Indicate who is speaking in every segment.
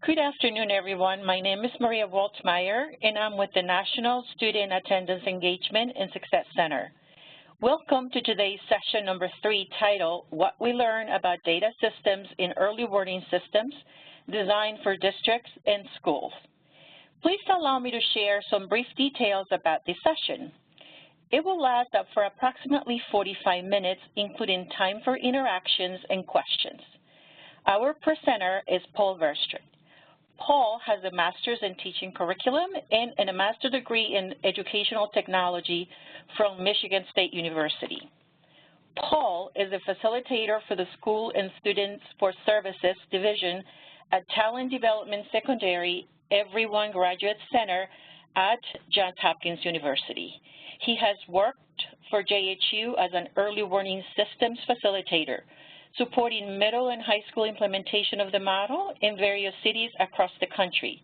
Speaker 1: Good afternoon, everyone. My name is Maria Waltmeyer, and I'm with the National Student Attendance Engagement and Success Center. Welcome to today's session number 3 titled, What We Learn About Data Systems in Early Warning Systems Designed for Districts and Schools. Please allow me to share some brief details about this session. It will last up for approximately 45 minutes, including time for interactions and questions. Our presenter is Paul Verstraete. Paul has a master's in teaching curriculum and a master's degree in educational technology from Michigan State University. Paul is a facilitator for the School and Students for Services Division at Talent Development Secondary Everyone Graduate Center at Johns Hopkins University. He has worked for JHU as an early warning systems facilitator, supporting middle and high school implementation of the model in various cities across the country.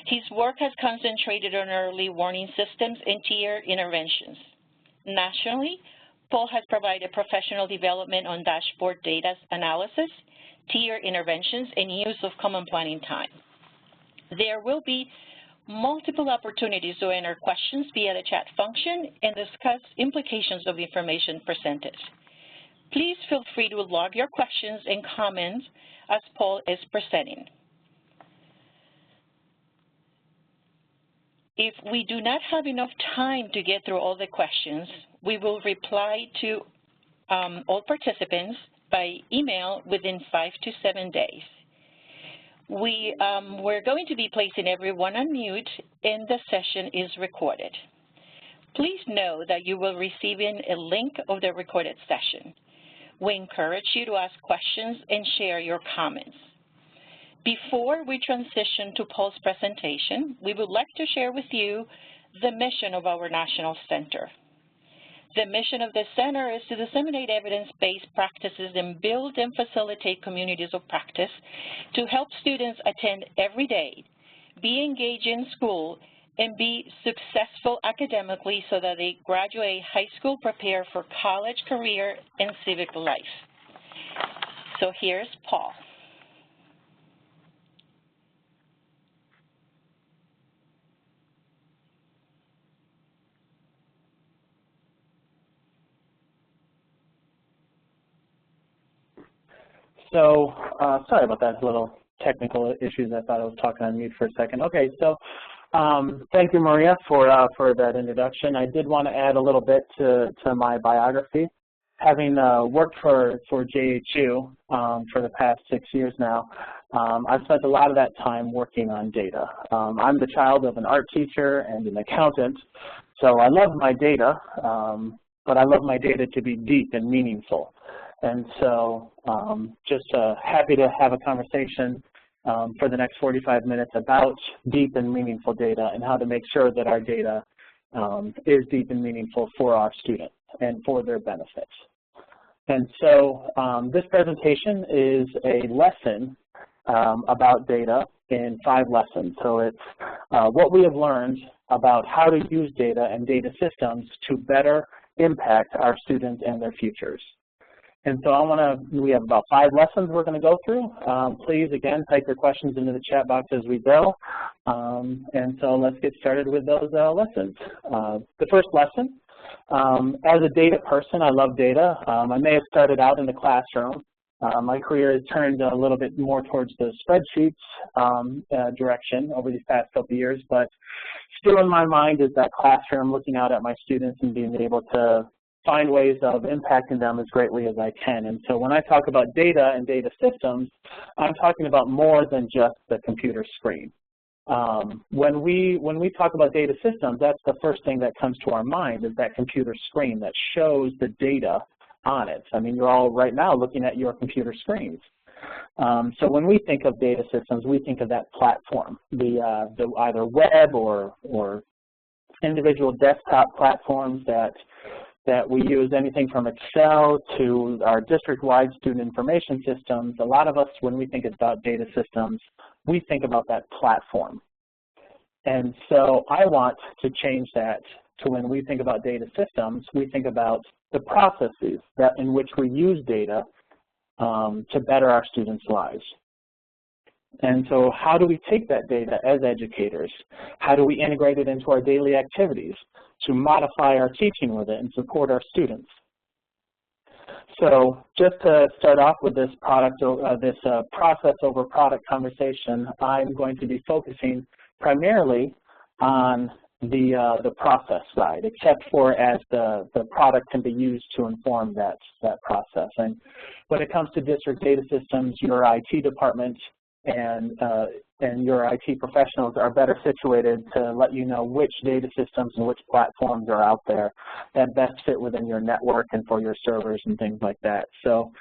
Speaker 1: His work has concentrated on early warning systems and tier interventions. Nationally, Paul has provided professional development on dashboard data analysis, tier interventions, and use of common planning time. There will be multiple opportunities to enter questions via the chat function and discuss implications of information presented. Please feel free to log your questions and comments as Paul is presenting. If we do not have enough time to get through all the questions, we will reply to all participants by email within 5 to 7 days. We're going to be placing everyone on mute, and the session is recorded. Please know that you will receive a link of the recorded session. We encourage you to ask questions and share your comments. Before we transition to Paul's presentation, we would like to share with you the mission of our National Center. The mission of the center is to disseminate evidence-based practices and build and facilitate communities of practice to help students attend every day, be engaged in school, and be successful academically so that they graduate high school prepared for college, career, and civic life. So here's Paul.
Speaker 2: So, sorry about that, little technical issues. I thought I was talking on mute for a second. Okay, so thank you, Maria, for that introduction. I did want to add a little bit to my biography. Having worked for JHU for the past 6 years now, I've spent a lot of that time working on data. I'm the child of an art teacher and an accountant, so I love my data, but I love my data to be deep and meaningful. And so just happy to have a conversation for the next 45 minutes about deep and meaningful data and how to make sure that our data is deep and meaningful for our students and for their benefits. And so this presentation is a lesson about data in 5 lessons. So it's what we have learned about how to use data and data systems to better impact our students and their futures. And so we have about 5 lessons we're going to go through. Please, again, type your questions into the chat box as we go. And so let's get started with those lessons. The first lesson, as a data person, I love data. I may have started out in the classroom. My career has turned a little bit more towards the spreadsheets direction over these past couple of years, but still in my mind is that classroom, looking out at my students and being able to find ways of impacting them as greatly as I can. And so when I talk about data and data systems, I'm talking about more than just the computer screen. When we talk about data systems, that's the first thing that comes to our mind is that computer screen that shows the data on it. I mean, you're all right now looking at your computer screens. So when we think of data systems, we think of that platform, the either web or individual desktop platforms that we use, anything from Excel to our district-wide student information systems. A lot of us, when we think about data systems, we think about that platform. And so I want to change that to when we think about data systems, we think about the processes in which we use data to better our students' lives. And so how do we take that data as educators? How do we integrate it into our daily activities to modify our teaching with it and support our students? So just to start off with this process over product conversation, I'm going to be focusing primarily on the process side, except for as the product can be used to inform that process. And when it comes to district data systems, your IT department and your IT professionals are better situated to let you know which data systems and which platforms are out there that best fit within your network and for your servers and things like that. So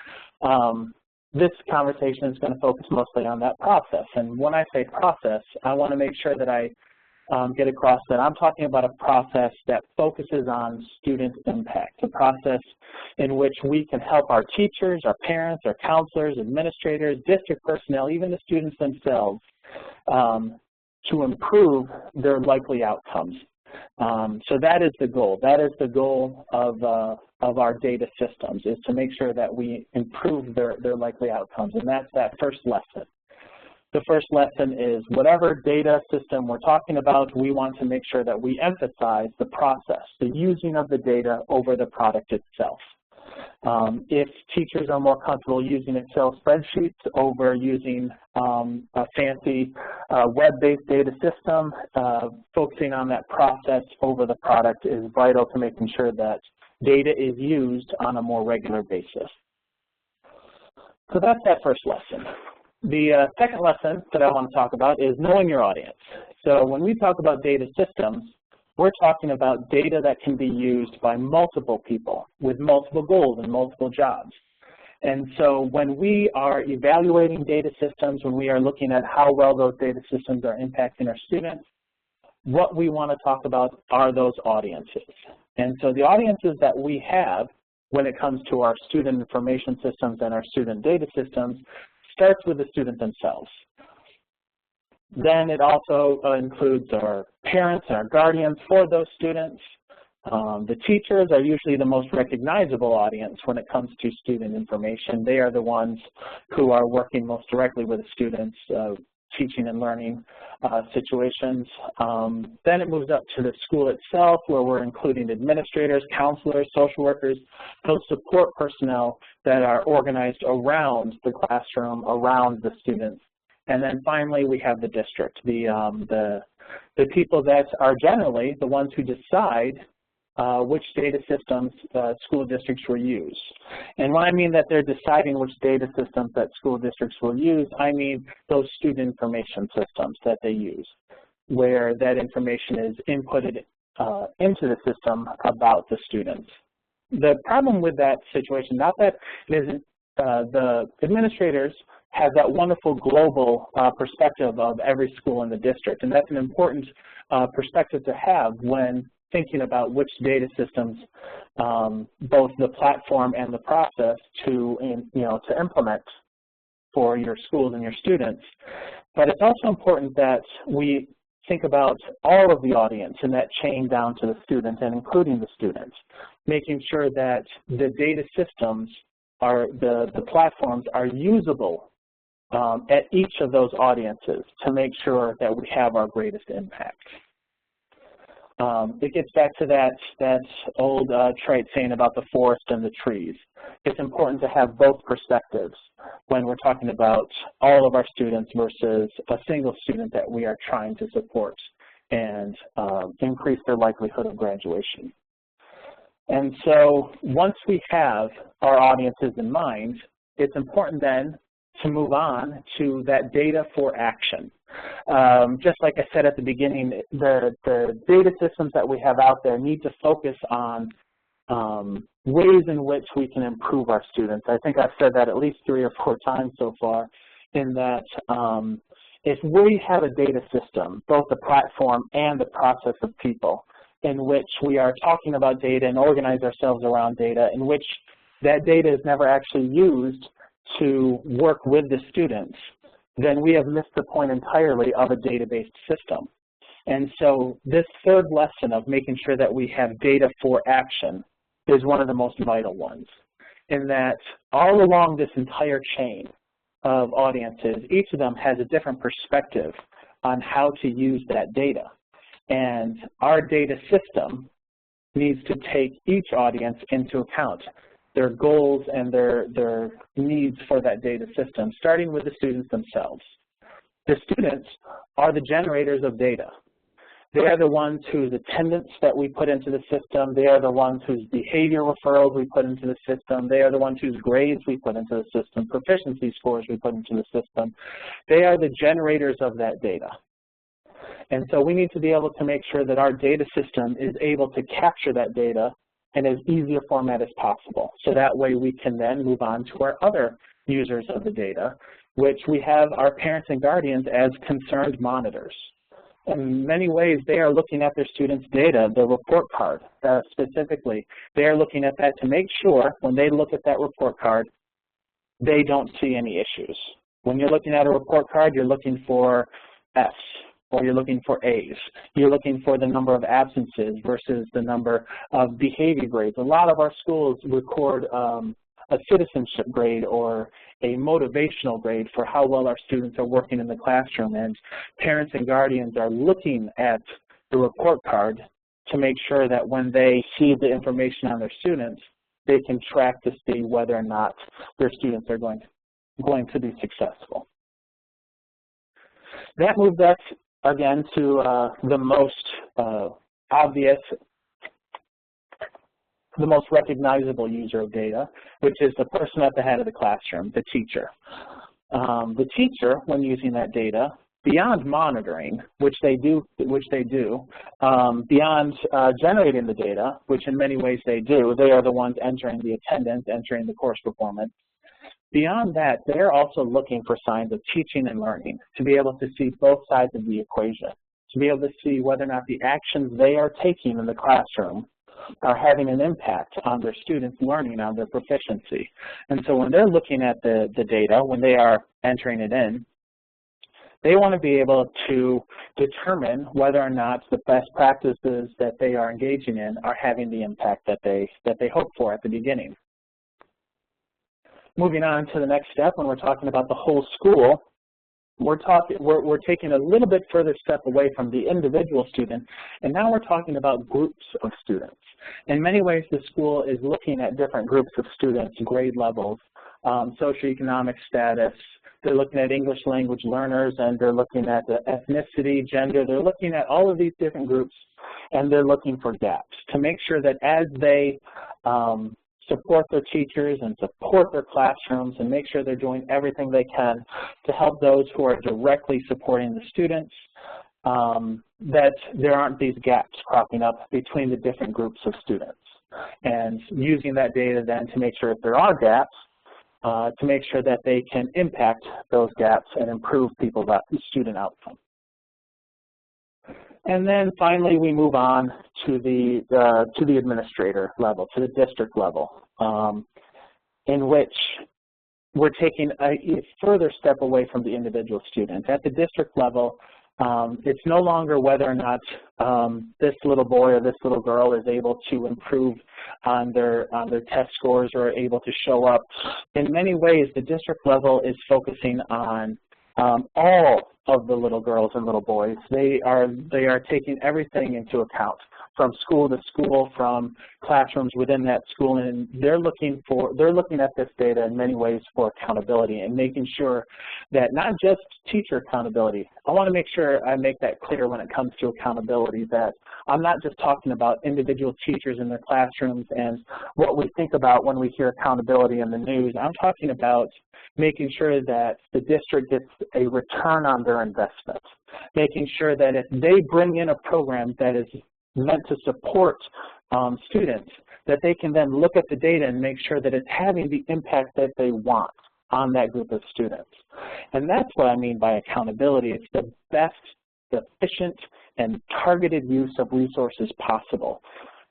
Speaker 2: this conversation is going to focus mostly on that process. And when I say process, I want to make sure that I get across that I'm talking about a process that focuses on student impact, a process in which we can help our teachers, our parents, our counselors, administrators, district personnel, even the students themselves to improve their likely outcomes. So that is the goal. That is the goal of our data systems, is to make sure that we improve their likely outcomes, and that's that first lesson. The first lesson is whatever data system we're talking about, we want to make sure that we emphasize the process, the using of the data over the product itself. If teachers are more comfortable using Excel spreadsheets over using a fancy web-based data system, focusing on that process over the product is vital to making sure that data is used on a more regular basis. So that's that first lesson. The second lesson that I want to talk about is knowing your audience. So when we talk about data systems, we're talking about data that can be used by multiple people with multiple goals and multiple jobs. And so when we are evaluating data systems, when we are looking at how well those data systems are impacting our students, what we want to talk about are those audiences. And so the audiences that we have when it comes to our student information systems and our student data systems starts with the student themselves. Then it also includes our parents and our guardians for those students. The teachers are usually the most recognizable audience when it comes to student information. They are the ones who are working most directly with the students, teaching and learning situations. Then it moves up to the school itself, where we're including administrators, counselors, social workers, those support personnel that are organized around the classroom, around the students. And then finally, we have the district, the people that are generally the ones who decide which data systems school districts will use. And when I mean that they're deciding which data systems that school districts will use, I mean those student information systems that they use, where that information is inputted into the system about the students. The problem with that situation, not that it isn't, the administrators have that wonderful global perspective of every school in the district, and that's an important perspective to have when thinking about which data systems, both the platform and the process to implement for your schools and your students. But it's also important that we think about all of the audience and that chain down to the student and including the students, making sure that the data systems are, the platforms are usable at each of those audiences to make sure that we have our greatest impact. It gets back to that old trite saying about the forest and the trees. It's important to have both perspectives when we're talking about all of our students versus a single student that we are trying to support and increase their likelihood of graduation. And so once we have our audiences in mind, it's important then to move on to that data for action. Just like I said at the beginning, the data systems that we have out there need to focus on ways in which we can improve our students. I think I've said that at least 3 or 4 times so far, in that if we have a data system, both the platform and the process of people, in which we are talking about data and organize ourselves around data, in which that data is never actually used to work with the students, then we have missed the point entirely of a data-based system. And so this third lesson of making sure that we have data for action is one of the most vital ones, in that all along this entire chain, of audiences, each of them has a different perspective on how to use that data. And our data system needs to take each audience into account, their goals and their needs for that data system, starting with the students themselves. The students are the generators of data. They are the ones whose attendance that we put into the system. They are the ones whose behavior referrals we put into the system. They are the ones whose grades we put into the system, proficiency scores we put into the system. They are the generators of that data. And so we need to be able to make sure that our data system is able to capture that data in as easy a format as possible. So that way we can then move on to our other users of the data, which we have our parents and guardians as concerned monitors. In many ways, they are looking at their students' data, the report card specifically. They are looking at that to make sure when they look at that report card, they don't see any issues. When you're looking at a report card, you're looking for F's or you're looking for A's. You're looking for the number of absences versus the number of behavior grades. A lot of our schools record a citizenship grade or a motivational grade for how well our students are working in the classroom, and parents and guardians are looking at the report card to make sure that when they see the information on their students, they can track to see whether or not their students are going to be successful. That moves us again to the most obvious, the most recognizable user of data, which is the person at the head of the classroom, the teacher. The teacher, when using that data, beyond monitoring, which they do, beyond generating the data, which in many ways they do, they are the ones entering the attendance, entering the course performance. Beyond that, they're also looking for signs of teaching and learning, to be able to see both sides of the equation, to be able to see whether or not the actions they are taking in the classroom are having an impact on their students' learning, on their proficiency. And so when they're looking at the data, when they are entering it in, they want to be able to determine whether or not the best practices that they are engaging in are having the impact that they hope for at the beginning. Moving on to the next step, when we're talking about the whole school, we're taking a little bit further step away from the individual student, and now we're talking about groups of students. In many ways, the school is looking at different groups of students, grade levels, socioeconomic status. They're looking at English language learners, and they're looking at the ethnicity, gender. They're looking at all of these different groups, and they're looking for gaps to make sure that as they support their teachers and support their classrooms and make sure they're doing everything they can to help those who are directly supporting the students, that there aren't these gaps cropping up between the different groups of students. And using that data then to make sure if there are gaps, to make sure that they can impact those gaps and improve people's student outcome. And then finally, we move on to the administrator level, to the district level, in which we're taking a further step away from the individual student. At the district level, it's no longer whether or not this little boy or this little girl is able to improve on their test scores or able to show up. In many ways, the district level is focusing on all of the little girls and little boys. They are taking everything into account, from school to school, from classrooms within that school, and they're looking at this data in many ways for accountability and making sure that not just teacher accountability. I want to make sure I make that clear when it comes to accountability, that I'm not just talking about individual teachers in their classrooms and what we think about when we hear accountability in the news. I'm talking about making sure that the district gets a return on their investment, making sure that if they bring in a program that is meant to support students, that they can then look at the data and make sure that it's having the impact that they want on that group of students. And that's what I mean by accountability. It's the best, efficient, and targeted use of resources possible.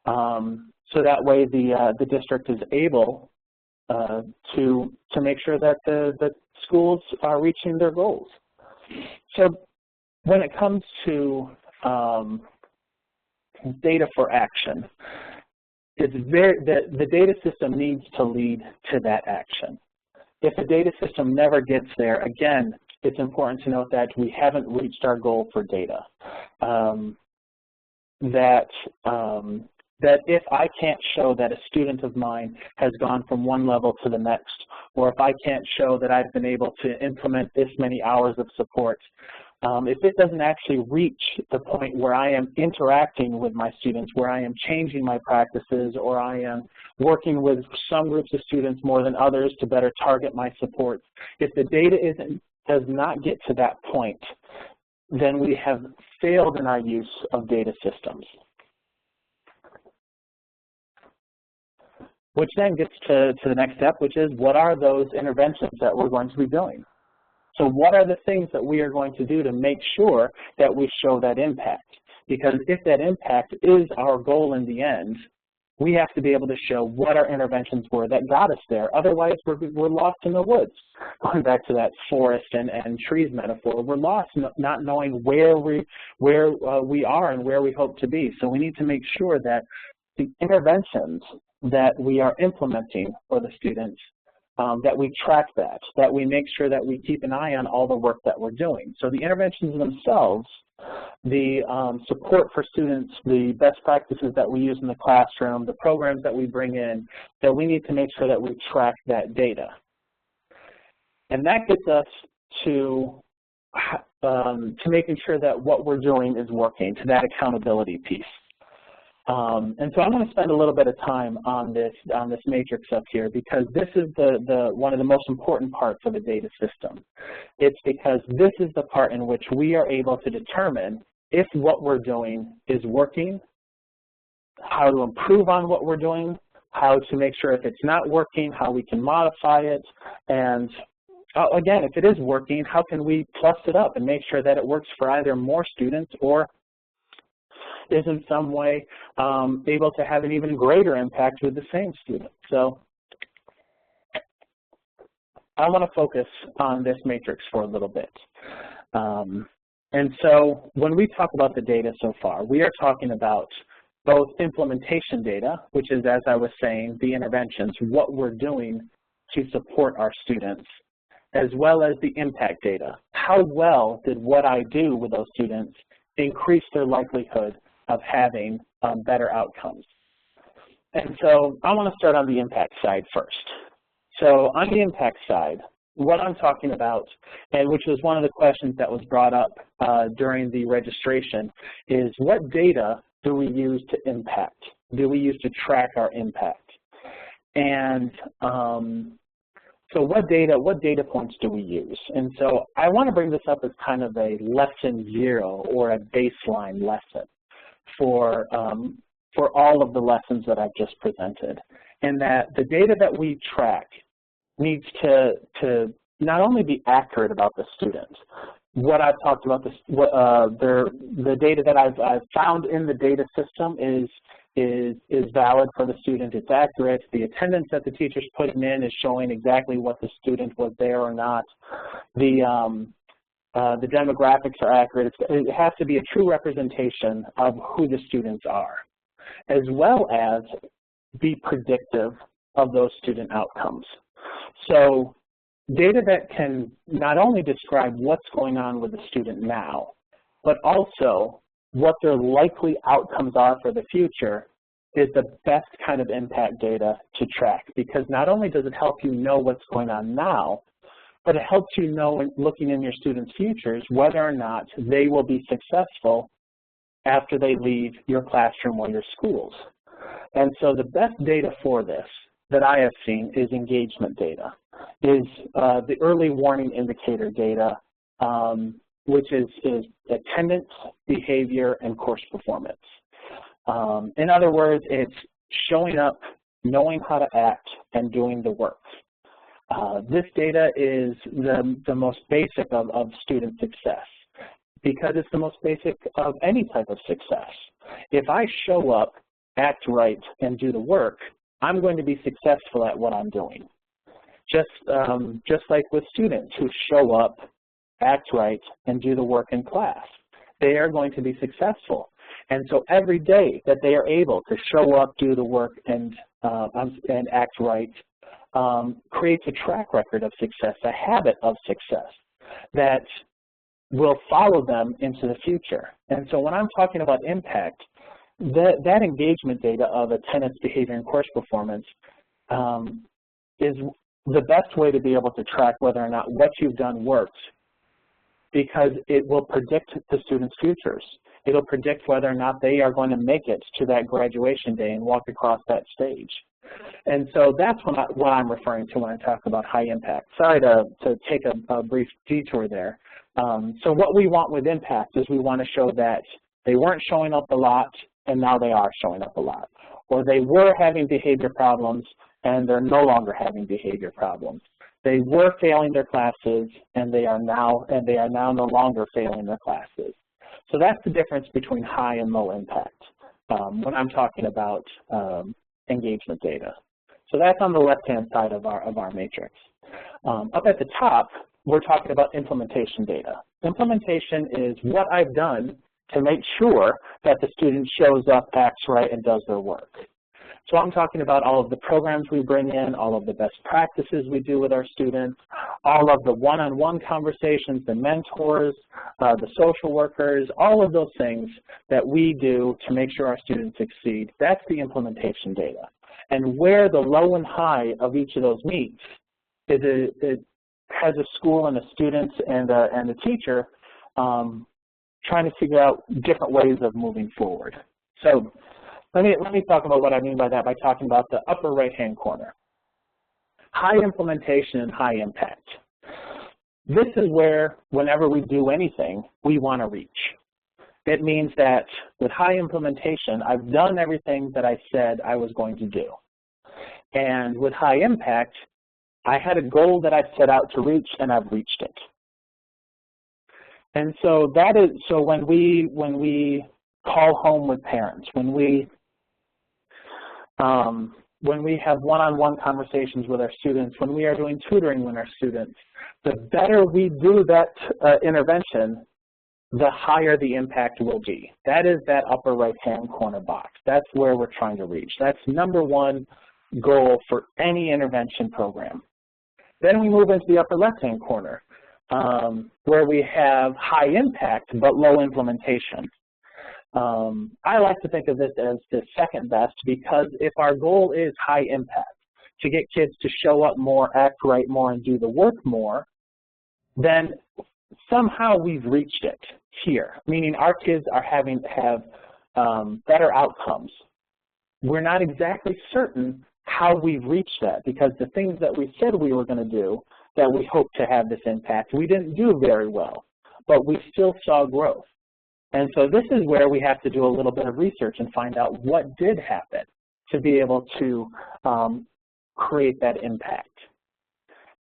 Speaker 2: So that way the district is able to make sure that the schools are reaching their goals. So when it comes to data for action, it's the data system needs to lead to that action. If the data system never gets there, again, it's important to note that we haven't reached our goal for data. That if I can't show that a student of mine has gone from one level to the next, or if I can't show that I've been able to implement this many hours of support, if it doesn't actually reach the point where I am interacting with my students, where I am changing my practices, or I am working with some groups of students more than others to better target my supports, if the data does not get to that point, then we have failed in our use of data systems. Which then gets to the next step, which is what are those interventions that we're going to be doing? So what are the things that we are going to do to make sure that we show that impact? Because if that impact is our goal in the end, we have to be able to show what our interventions were that got us there. Otherwise, we're lost in the woods. Going back to that forest and trees metaphor, we're lost not knowing where we are and where we hope to be. So we need to make sure that the interventions that we are implementing for the students, that we track that we make sure that we keep an eye on all the work that we're doing. So the interventions themselves, the support for students, the best practices that we use in the classroom, the programs that we bring in, that we need to make sure that we track that data. And that gets us to making sure that what we're doing is working, to that accountability piece. And so I'm going to spend a little bit of time on this matrix up here, because this is one of the most important parts of a data system. It's because this is the part in which we are able to determine if what we're doing is working, how to improve on what we're doing, how to make sure if it's not working, how we can modify it, and again, if it is working, how can we plus it up and make sure that it works for either more students or is in some way able to have an even greater impact with the same student. So I want to focus on this matrix for a little bit. And so when we talk about the data so far, we are talking about both implementation data, which is, as I was saying, the interventions, what we're doing to support our students, as well as the impact data. How well did what I do with those students increase their likelihood of having better outcomes? And so I want to start on the impact side first. So on the impact side, what I'm talking about, and which was one of the questions that was brought up during the registration, is what data do we use to impact? Do we use to track our impact? And so what data points do we use? And so I want to bring this up as kind of a lesson zero or a baseline lesson for all of the lessons that I've just presented, and that the data that we track needs to not only be accurate about the student. What I've talked about, the data that I've found in the data system is valid for the student. It's accurate. The attendance that the teacher's putting in is showing exactly what the student was there or not. The demographics are accurate. It has to be a true representation of who the students are, as well as be predictive of those student outcomes. So data that can not only describe what's going on with the student now, but also what their likely outcomes are for the future is the best kind of impact data to track, because not only does it help you know what's going on now, but it helps you know, looking in your students' futures, whether or not they will be successful after they leave your classroom or your schools. And so the best data for this that I have seen is engagement data, is the early warning indicator data, which is attendance, behavior, and course performance. In other words, it's showing up, knowing how to act, and doing the work. This data is the most basic of student success, because it's the most basic of any type of success. If I show up, act right, and do the work, I'm going to be successful at what I'm doing. Just like with students who show up, act right, and do the work in class, they are going to be successful. And so every day that they are able to show up, do the work, and act right, creates a track record of success, a habit of success that will follow them into the future. And so when I'm talking about impact, that engagement data of attendance, behavior, and course performance is the best way to be able to track whether or not what you've done works, because it will predict the students' futures. It'll predict whether or not they are going to make it to that graduation day and walk across that stage. And so that's what I'm referring to when I talk about high impact. Sorry to take a brief detour there. So what we want with impact is we want to show that they weren't showing up a lot and now they are showing up a lot. Or they were having behavior problems and they're no longer having behavior problems. They were failing their classes and they are now no longer failing their classes. So that's the difference between high and low impact when I'm talking about engagement data. So that's on the left-hand side of our matrix. Up at the top, we're talking about implementation data. Implementation is what I've done to make sure that the student shows up, acts right, and does their work. So I'm talking about all of the programs we bring in, all of the best practices we do with our students, all of the one-on-one conversations, the mentors, the social workers, all of those things that we do to make sure our students succeed. That's the implementation data. And where the low and high of each of those meets is it has a school and a student and a teacher trying to figure out different ways of moving forward. So let me talk about what I mean by that by talking about the upper right-hand corner. High implementation and high impact. This is where, whenever we do anything, we want to reach. It means that with high implementation, I've done everything that I said I was going to do. And with high impact, I had a goal that I set out to reach, and I've reached it. And so that is, so when we call home with parents, when we have one-on-one conversations with our students, when we are doing tutoring with our students, the better we do that intervention, the higher the impact will be. That is that upper right-hand corner box. That's where we're trying to reach. That's number one goal for any intervention program. Then we move into the upper left-hand corner, where we have high impact but low implementation. I like to think of this as the second best, because if our goal is high impact, to get kids to show up more, act right more, and do the work more, then somehow we've reached it here, meaning our kids are have better outcomes. We're not exactly certain how we've reached that, because the things that we said we were going to do that we hope to have this impact, we didn't do very well, but we still saw growth. And so this is where we have to do a little bit of research and find out what did happen to be able to create that impact.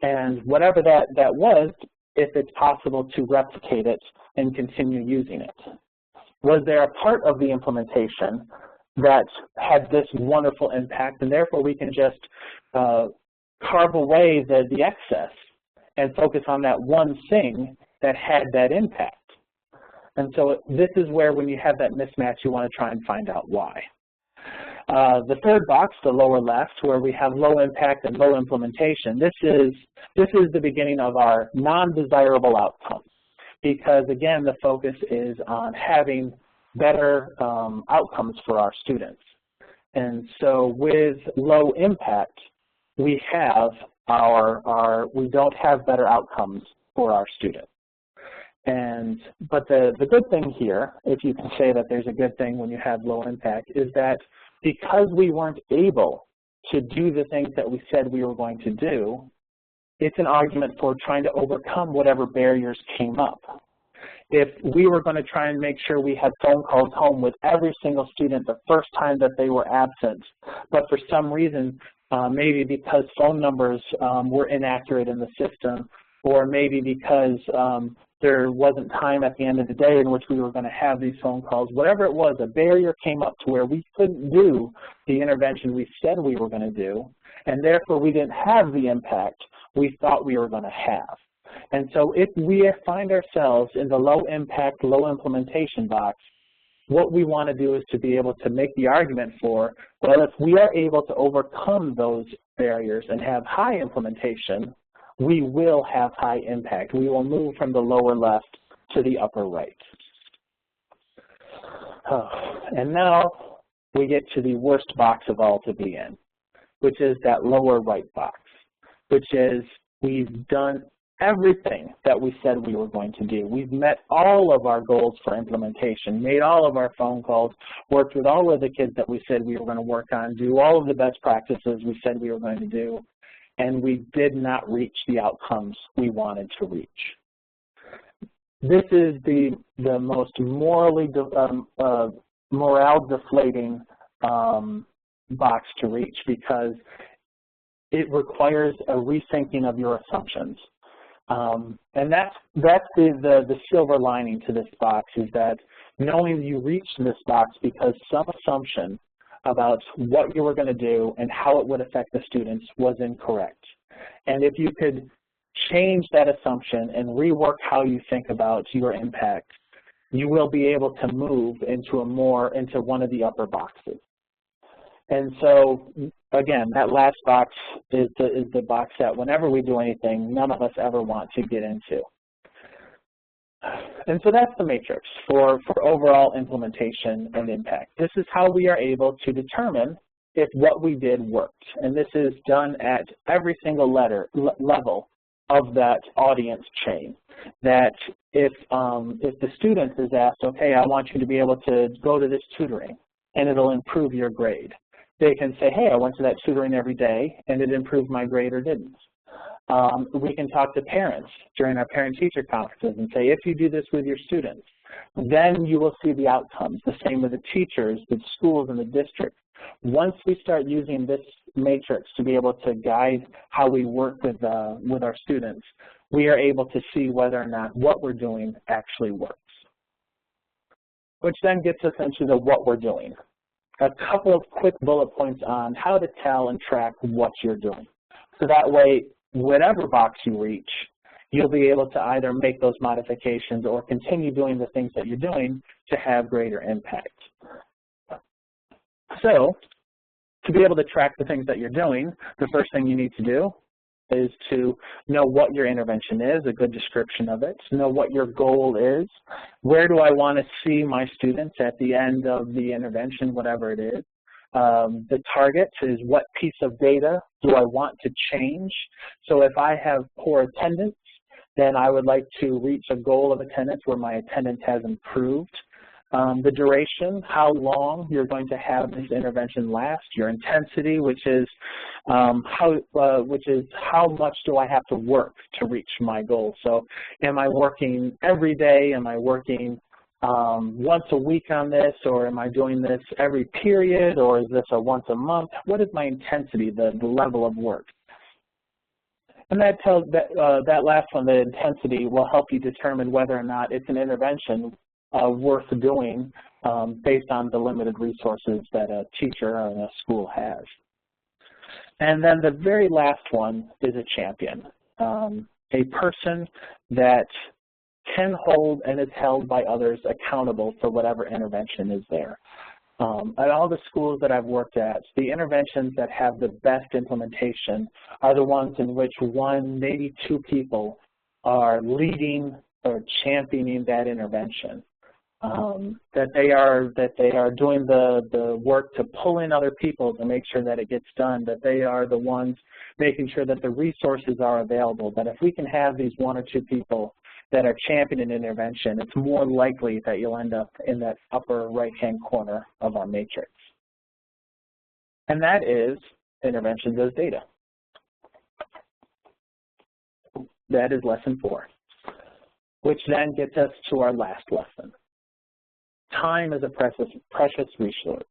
Speaker 2: And whatever that was, if it's possible to replicate it and continue using it. Was there a part of the implementation that had this wonderful impact, and therefore we can just carve away the excess and focus on that one thing that had that impact? And so this is where, when you have that mismatch, you want to try and find out why. The third box, the lower left, where we have low impact and low implementation, this is the beginning of our non-desirable outcomes, because again, the focus is on having better outcomes for our students. And so with low impact, we have we don't have better outcomes for our students. But the good thing here, if you can say that there's a good thing when you have low impact, is that because we weren't able to do the things that we said we were going to do, it's an argument for trying to overcome whatever barriers came up. If we were going to try and make sure we had phone calls home with every single student the first time that they were absent, but for some reason, maybe because phone numbers were inaccurate in the system, or maybe because there wasn't time at the end of the day in which we were going to have these phone calls, whatever it was, a barrier came up to where we couldn't do the intervention we said we were going to do, and therefore we didn't have the impact we thought we were going to have. And so if we find ourselves in the low impact, low implementation box, what we want to do is to be able to make the argument for, well, if we are able to overcome those barriers and have high implementation, we will have high impact. We will move from the lower left to the upper right. And now we get to the worst box of all to be in, which is that lower right box, which is we've done everything that we said we were going to do. We've met all of our goals for implementation, made all of our phone calls, worked with all of the kids that we said we were going to work on, do all of the best practices we said we were going to do, and we did not reach the outcomes we wanted to reach. This is the most morally morale-deflating box to reach because it requires a rethinking of your assumptions. And that's the silver lining to this box, is that knowing you reached this box because some assumption about what you were going to do and how it would affect the students was incorrect. And if you could change that assumption and rework how you think about your impact, you will be able to move into one of the upper boxes. And so, again, that last box is the box that whenever we do anything, none of us ever want to get into. And so that's the matrix for overall implementation and impact. This is how we are able to determine if what we did worked. And this is done at every single level of that audience chain. That if the student is asked, okay, I want you to be able to go to this tutoring and it'll improve your grade, they can say, hey, I went to that tutoring every day and it improved my grade or didn't. We can talk to parents during our parent-teacher conferences and say, if you do this with your students, then you will see the outcomes. The same with the teachers, the schools, and the districts. Once we start using this matrix to be able to guide how we work with our students, we are able to see whether or not what we're doing actually works. Which then gets us into the what we're doing. A couple of quick bullet points on how to tell and track what you're doing. So that way, whatever box you reach, you'll be able to either make those modifications or continue doing the things that you're doing to have greater impact. So, to be able to track the things that you're doing, the first thing you need to do is to know what your intervention is, a good description of it, know what your goal is, where do I want to see my students at the end of the intervention, whatever it is. The target is what piece of data do I want to change. So if I have poor attendance, then I would like to reach a goal of attendance where my attendance has improved. The duration, how long you're going to have this intervention last, your intensity, which is how much do I have to work to reach my goal. So am I working every day? Am I working once a week on this, or am I doing this every period, or is this a once a month? What is my intensity, the level of work? And that last one, the intensity, will help you determine whether or not it's an intervention worth doing based on the limited resources that a teacher or a school has. And then the very last one is a champion, a person that can hold and is held by others accountable for whatever intervention is there. At all the schools that I've worked at, the interventions that have the best implementation are the ones in which one, maybe two people are leading or championing that intervention. That they are doing the work to pull in other people to make sure that it gets done, that they are the ones making sure that the resources are available, that if we can have these one or two people that are championing intervention, it's more likely that you'll end up in that upper right-hand corner of our matrix. And that is interventions as data. That is lesson 4, which then gets us to our last lesson. Time as a precious resource.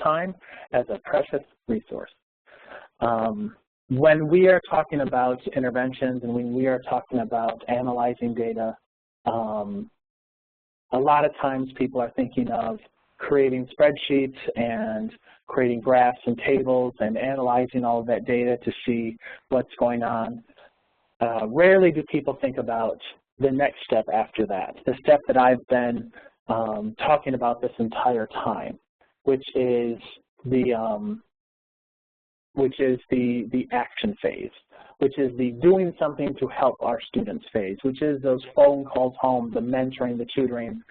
Speaker 2: Time as a precious resource. When we are talking about interventions and when we are talking about analyzing data, a lot of times people are thinking of creating spreadsheets and creating graphs and tables and analyzing all of that data to see what's going on. Rarely do people think about the next step after that, the step that I've been talking about this entire time, which is the which is the action phase, which is the doing something to help our students phase, which is those phone calls home, the mentoring, the tutoring.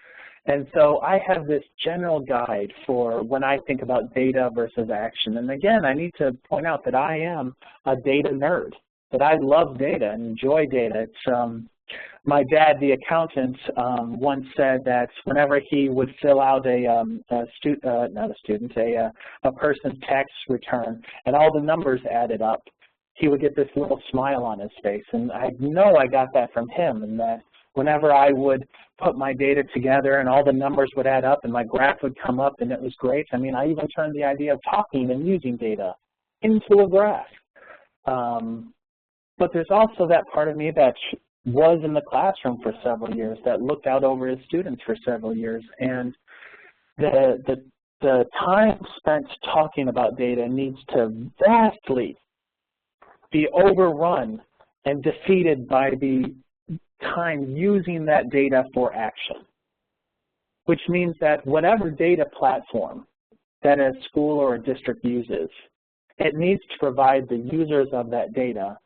Speaker 2: And so I have this general guide for when I think about data versus action. And again, I need to point out that I am a data nerd, that I love data and enjoy data. It's, my dad, the accountant, once said that whenever he would fill out a person's tax return and all the numbers added up, he would get this little smile on his face. And I know I got that from him, and that whenever I would put my data together and all the numbers would add up and my graph would come up and it was great. I mean, I even turned the idea of talking and using data into a graph. But there's also that part of me that was in the classroom for several years, that looked out over his students for several years, and the time spent talking about data needs to vastly be overrun and defeated by the time using that data for action, which means that whatever data platform that a school or a district uses, it needs to provide the users of that data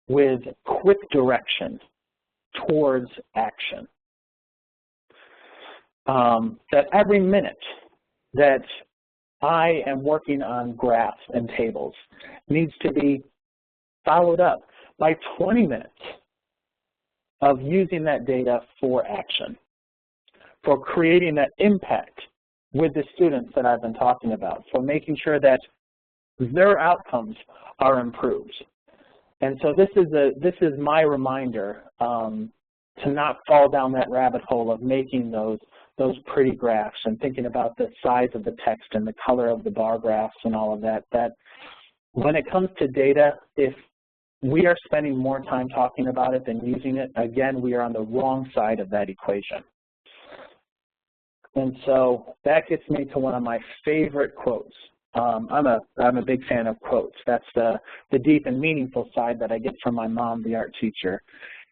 Speaker 2: with quick direction towards action. That every minute that I am working on graphs and tables needs to be followed up by 20 minutes of using that data for action, for creating that impact with the students that I've been talking about, for making sure that their outcomes are improved. And so this is my reminder to not fall down that rabbit hole of making those pretty graphs and thinking about the size of the text and the color of the bar graphs and all of that, that when it comes to data, if we are spending more time talking about it than using it, again, we are on the wrong side of that equation. And so that gets me to one of my favorite quotes. I'm a big fan of quotes. That's the deep and meaningful side that I get from my mom, the art teacher,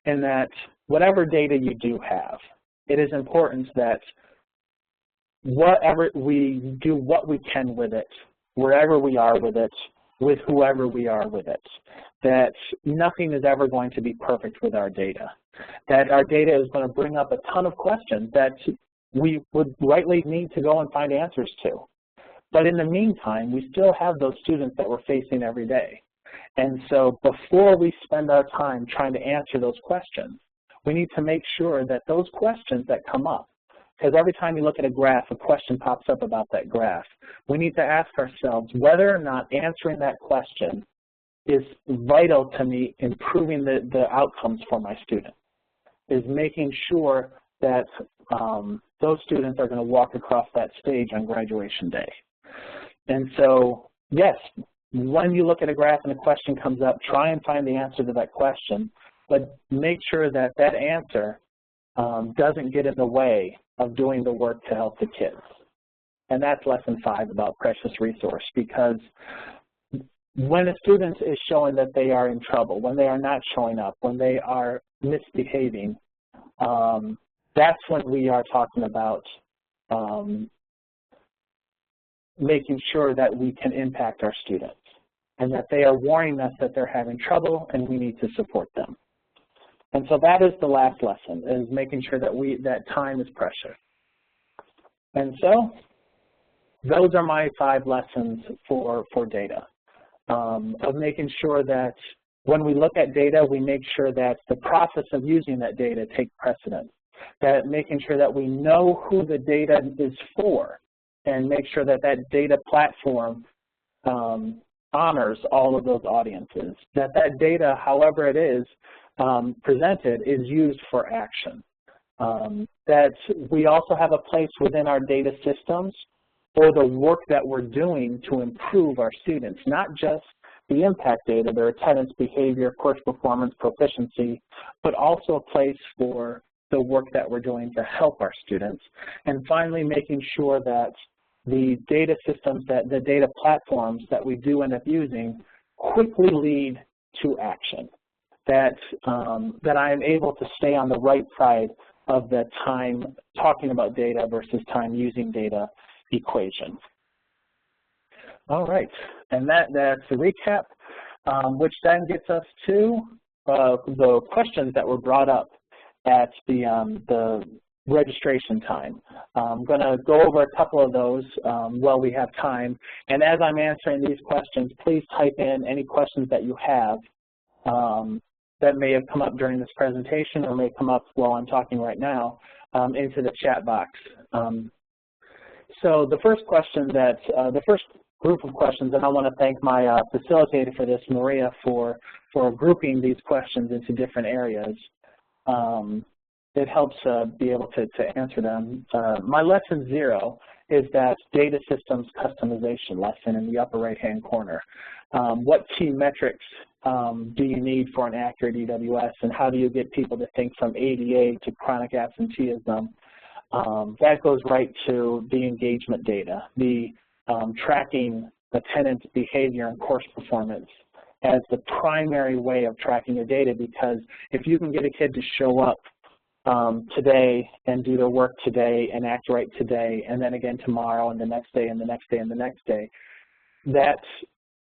Speaker 2: in that whatever data you do have, it is important that whatever we do what we can with it, wherever we are with it, with whoever we are with it, that nothing is ever going to be perfect with our data, that our data is going to bring up a ton of questions that we would rightly need to go and find answers to. But in the meantime, we still have those students that we're facing every day. And so before we spend our time trying to answer those questions, we need to make sure that those questions that come up, because every time you look at a graph, a question pops up about that graph, we need to ask ourselves whether or not answering that question is vital to me improving the outcomes for my students, is making sure that those students are going to walk across that stage on graduation day. And so, yes, when you look at a graph and a question comes up, try and find the answer to that question, but make sure that that answer doesn't get in the way of doing the work to help the kids. And that's lesson 5 about precious resource, because when a student is showing that they are in trouble, when they are not showing up, when they are misbehaving, that's when we are talking about making sure that we can impact our students and that they are warning us that they're having trouble and we need to support them. And so that is the last lesson, is making sure that that time is precious. And so those are my 5 lessons for data, of making sure that when we look at data, we make sure that the process of using that data takes precedence, that making sure that we know who the data is for, and make sure that that data platform honors all of those audiences, that that data, however it is presented, is used for action, that we also have a place within our data systems for the work that we're doing to improve our students, not just the impact data, their attendance, behavior, course performance, proficiency, but also a place for the work that we're doing to help our students. And finally, making sure that the data systems, that the data platforms that we do end up using quickly lead to action, that I am able to stay on the right side of the time talking about data versus time using data equation. All right, and that's a recap, which then gets us to the questions that were brought up at the registration time. I'm going to go over a couple of those while we have time, and as I'm answering these questions, please type in any questions that you have that may have come up during this presentation or may come up while I'm talking right now into the chat box. So the first question the first group of questions, and I want to thank my facilitator for this, Maria, for grouping these questions into different areas. It helps be able to answer them. My lesson 0 is that data systems customization lesson in the upper right-hand corner. What key metrics do you need for an accurate EWS, and how do you get people to think from ADA to chronic absenteeism? That goes right to the engagement data, the tracking attendance behavior and course performance as the primary way of tracking your data, because if you can get a kid to show up today and do their work today and act right today and then again tomorrow and the next day and the next day and the next day, that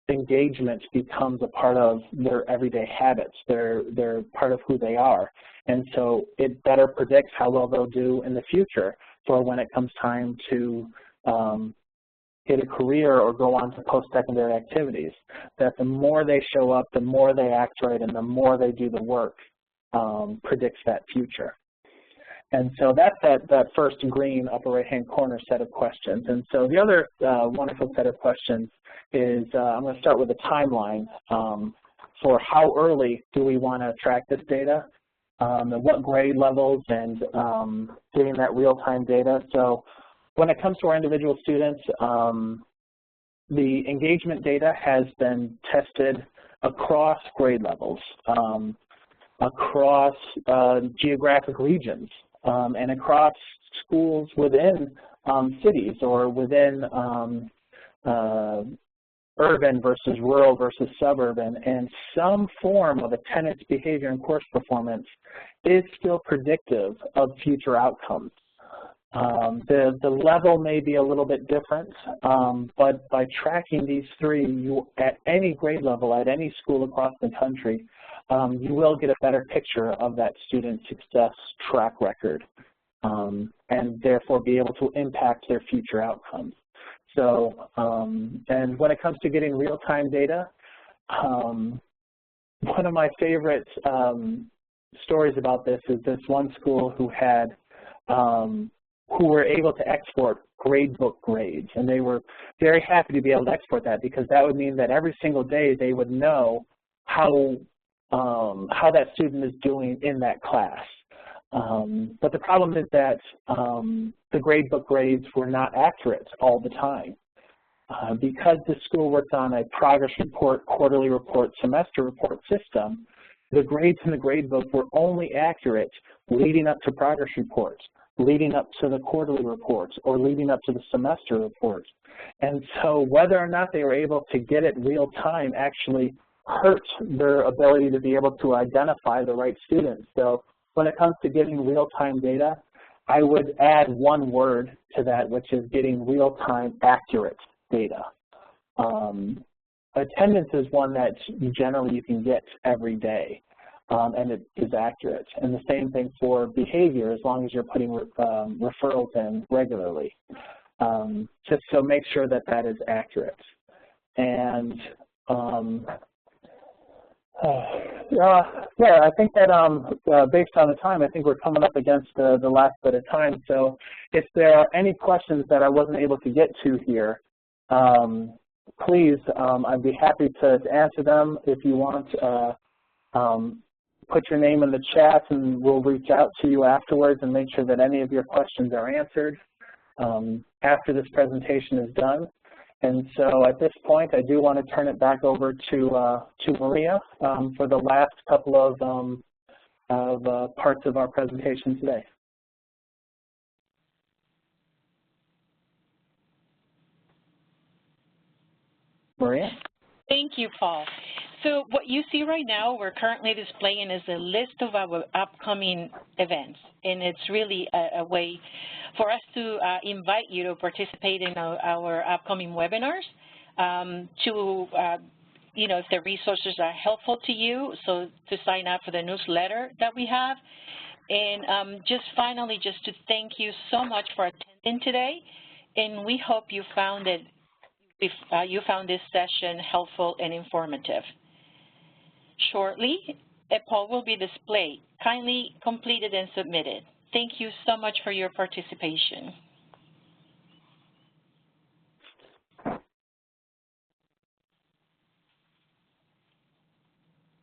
Speaker 2: engagement becomes a part of their everyday habits. They're part of who they are. And so it better predicts how well they'll do in the future for when it comes time to get a career or go on to post-secondary activities. That the more they show up, the more they act right, and the more they do the work predicts that future. And so that's that first green upper right-hand corner set of questions. And so the other wonderful set of questions is I'm going to start with a timeline for how early do we want to track this data, and what grade levels, and getting that real-time data. So when it comes to our individual students, the engagement data has been tested across grade levels, across geographic regions, and across schools within cities or within urban versus rural versus suburban, and some form of attendance behavior and course performance is still predictive of future outcomes. The level may be a little bit different, but by tracking these three, you, at any grade level, at any school across the country, you will get a better picture of that student success track record, and therefore be able to impact their future outcomes. So, and when it comes to getting real-time data, one of my favorite stories about this is this one school who had who were able to export gradebook grades, and they were very happy to be able to export that, because that would mean that every single day they would know how that student is doing in that class. But the problem is that the gradebook grades were not accurate all the time. Because the school worked on a progress report, quarterly report, semester report system, the grades in the gradebook were only accurate leading up to progress reports, leading up to the quarterly reports, or leading up to the semester reports. And so whether or not they were able to get it real time actually hurt their ability to be able to identify the right students. So when it comes to getting real-time data, I would add one word to that, which is getting real-time accurate data. Attendance is one that generally you can get every day, and it is accurate. And the same thing for behavior, as long as you're putting referrals in regularly. Just so make sure that that is accurate. And yeah, I think that based on the time, I think we're coming up against the last bit of time. So if there are any questions that I wasn't able to get to here, please, I'd be happy to answer them. If you want, put your name in the chat and we'll reach out to you afterwards and make sure that any of your questions are answered after this presentation is done. And so at this point, I do want to turn it back over to Maria for the last couple of parts of our presentation today. Maria?
Speaker 1: Thank you, Paul. So what you see right now, we're currently displaying is a list of our upcoming events, and it's really a way for us to invite you to participate in our upcoming webinars. if the resources are helpful to you, so to sign up for the newsletter that we have. And just finally, just to thank you so much for attending today, and we hope you found this session helpful and informative. Shortly, a poll will be displayed. Kindly complete it and submit it. Thank you so much for your participation.